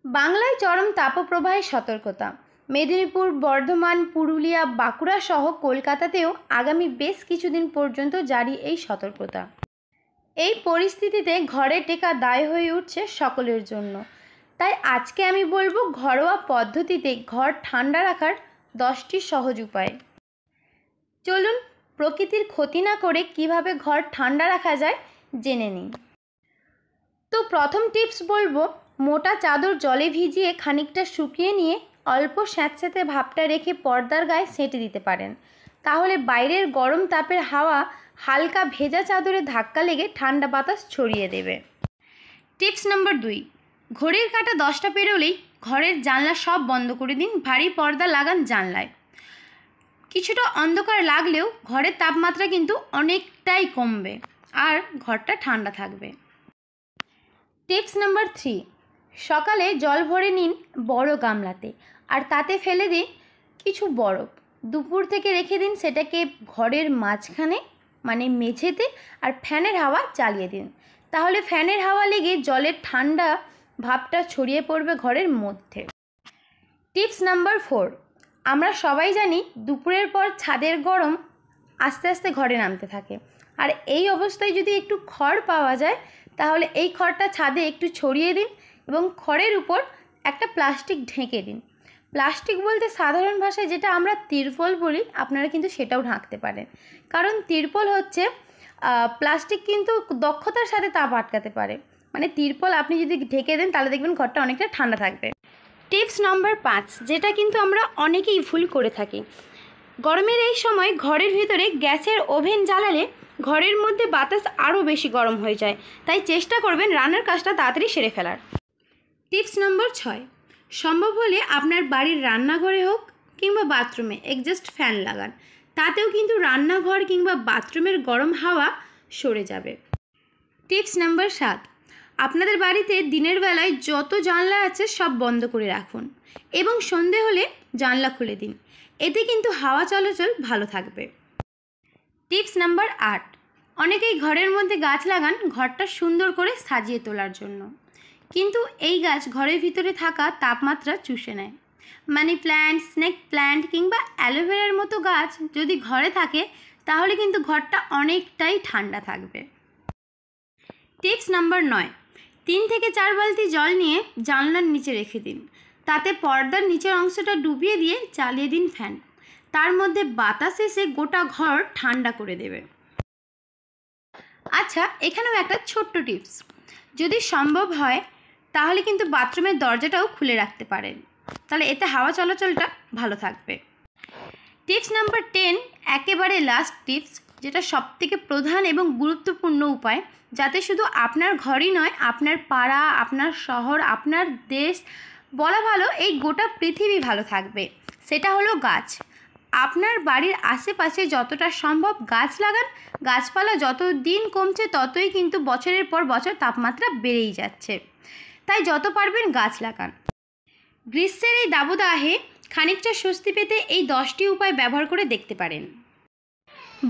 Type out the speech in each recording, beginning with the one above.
বাংলায় চরম তাপপ্রবাহের সতর্কতা। মেদিনীপুর, বর্ধমান, পুরুলিয়া, বাঁকুড়া সহ কলকাতাতেও আগামী বেশ কিছুদিন পর্যন্ত জারি এই সতর্কতা। এই পরিস্থিতিতে ঘরে টেকা দায় হয়ে উঠছে সকলের জন্য। তাই আজকে আমি বলবো ঘরোয়া পদ্ধতিতে ঘর ঠান্ডা রাখার 10টি সহজ উপায়। চলুন প্রকৃতির ক্ষতি না করে কিভাবে ঘর ঠান্ডা রাখা যায় জেনে নিই। তো প্রথম টিপস বলবো, মোটা চাদর জলে ভিজিয়ে খানিকটা শুকিয়ে নিয়ে অল্প স্যাঁতস্যাঁতে ভাপটা রেখে পর্দার গায়ে সেঁটে দিতে পারেন। তাহলে বাইরের গরম তাপের হাওয়া হালকা ভেজা চাদরে ধাক্কা লেগে ঠান্ডা বাতাস ছড়িয়ে দেবে। টিপস নাম্বার 2, ঘড়ির কাঁটা 10টা পেরোলেই ঘরের জানলা সব বন্ধ করে দিন, ভারী পর্দা লাগান জানলায়। কিছুটা অন্ধকার লাগলেও ঘরের তাপমাত্রা কিন্তু অনেকটাই কমবে আর ঘরটা ঠান্ডা থাকবে। টিপস নাম্বার 3, সকালে জল ভরে নিন বড় গামলাতে আর তাতে ফেলে দিন কিছু বরফ। দুপুর থেকে রেখে দিন সেটাকে ঘরের মাঝখানে মানে মেঝেতে, আর ফ্যানের হাওয়া চালিয়ে দিন। তাহলে ফ্যানের হাওয়া লেগে জলের ঠান্ডা ভাবটা ছড়িয়ে পড়বে ঘরের মধ্যে। টিপস নাম্বার 4, আমরা সবাই জানি দুপুরের পর ছাদের গরম আস্তে আস্তে ঘরে নামতে থাকে, আর এই অবস্থায় যদি একটু খড় পাওয়া যায় তাহলে এই খড়টা ছাদে একটু ছড়িয়ে দিন এবং খড়ের উপর একটা প্লাস্টিক ঢেকে দিন। প্লাস্টিক বলতে সাধারণ ভাষায় যেটা আমরা তিরপল বলি, আপনারা কিন্তু সেটাও ঢাকতে পারেন, কারণ তিরপল হচ্ছে প্লাস্টিক কিন্তু দক্ষতার সাথে তাপ আটকাতে পারে। মানে তিরপল আপনি যদি ঢেকে দেন তাহলে দেখবেন ঘরটা অনেকটা ঠান্ডা থাকবে। টিপস নাম্বার 5, যেটা কিন্তু আমরা অনেকেই ভুল করে থাকি, গরমের এই সময় ঘরের ভিতরে গ্যাসের ওভেন জ্বালালে ঘরের মধ্যে বাতাস আরও বেশি গরম হয়ে যায়, তাই চেষ্টা করবেন রান্নার কাজটা তাড়াতাড়ি সেরে ফেলার। টিপস নম্বর 6, সম্ভব হলে আপনার বাড়ির রান্নাঘরে হোক কিংবা বাথরুমে এক্সস্ট ফ্যান লাগান, তাতেও কিন্তু রান্নাঘর কিংবা বাথরুমের গরম হাওয়া সরে যাবে। টিপস নাম্বার 7, আপনাদের বাড়িতে দিনের বেলায় যত জানলা আছে সব বন্ধ করে রাখুন এবং সন্ধে হলে জানলা খুলে দিন, এতে কিন্তু হাওয়া চলাচল ভালো থাকবে। টিপস নাম্বার 8, অনেকেই ঘরের মধ্যে গাছ লাগান ঘরটা সুন্দর করে সাজিয়ে তোলার জন্য, কিন্তু এই গাছ ঘরের ভিতরে থাকা তাপমাত্রা চুষে নেয়। মানি প্ল্যান্ট, স্নেক প্ল্যান্ট কিংবা অ্যালোভেরার মতো গাছ যদি ঘরে থাকে তাহলে কিন্তু ঘরটা অনেকটাই ঠান্ডা থাকবে। টিপস নাম্বার 9, 3 থেকে 4 বালতি জল নিয়ে জানলার নিচে রেখে দিন, তাতে পর্দার নিচের অংশটা ডুবিয়ে দিয়ে চালিয়ে দিন ফ্যান। তার মধ্যে বাতাস এসে গোটা ঘর ঠান্ডা করে দেবে। আচ্ছা, এখানেও একটা ছোট্ট টিপস, যদি সম্ভব হয় তাহলে কিন্তু বাথরুমের দরজাটাও খুলে রাখতে পারেন, তাহলে এতে হাওয়া চলাচলটা ভালো থাকবে। টিপস নাম্বার 10, একেবারে লাস্ট টিপস, যেটা সবথেকে প্রধান এবং গুরুত্বপূর্ণ উপায়, যাতে শুধু আপনার ঘরই নয় আপনার পাড়া, আপনার শহর, আপনার দেশ, বলা ভালো এই গোটা পৃথিবী ভালো থাকবে, সেটা হলো গাছ। আপনার বাড়ির আশেপাশে যতটা সম্ভব গাছ লাগান। গাছপালা যত দিন কমছে ততই কিন্তু বছরের পর বছর তাপমাত্রা বেড়েই যাচ্ছে, তাই যত পারবেন গাছ লাগান। গ্রীষ্মের এই দাবদাহে খানিকটা স্বস্তি পেতে এই 10টি উপায় ব্যবহার করে দেখতে পারেন।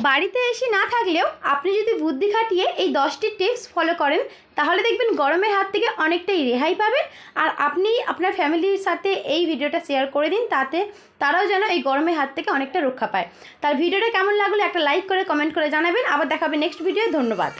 বাড়িতে এসে না থাকলেও আপনি যদি বুদ্ধি খাটিয়ে এই 10টি টিপস ফলো করেন তাহলে দেখবেন গরমের হাত থেকে অনেকটাই রেহাই পাবেন, আর আপনি আপনার ফ্যামিলির সাথে এই ভিডিওটা শেয়ার করে দিন, তাতে তারাও যেন এই গরমের হাত থেকে অনেকটা রক্ষা পায়। তার ভিডিওটা কেমন লাগলো একটা লাইক করে কমেন্ট করে জানাবেন। আবার দেখা হবে নেক্সট ভিডিও। ধন্যবাদ।